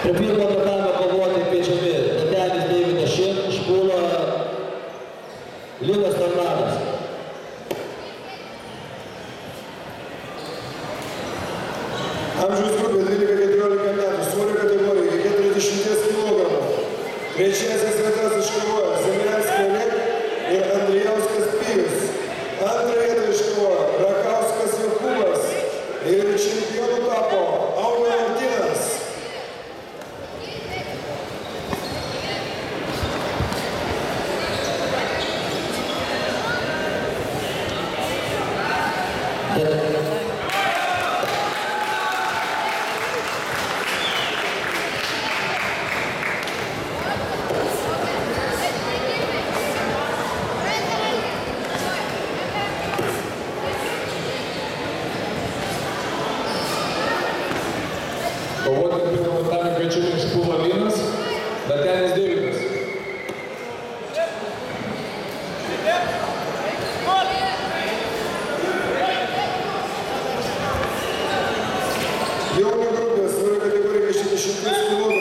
Prie pirmo tatame kovoti kviečiami Tatenis Deividas Šin, Špūla Linas Tarnaras. Amžiaus grupė 12-14 metų, svorio kategorija iki 40 kg. Trečiasis vietas iškovojo Zemlianskis Oleg ir Andrijauskas Pijus. Antrą vietą iškovojo Rakauskas Jokūbas ir čempionu tapo Auga Martynas. Kovoti pirmą tatame kviečiami Špūla Linas, Tatenis Deividas. Jaunių grupės svorio kategorija iki 60 kg.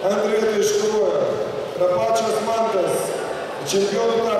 Antrą vietą iškovojo Rapačios Mantas, čempionų tapo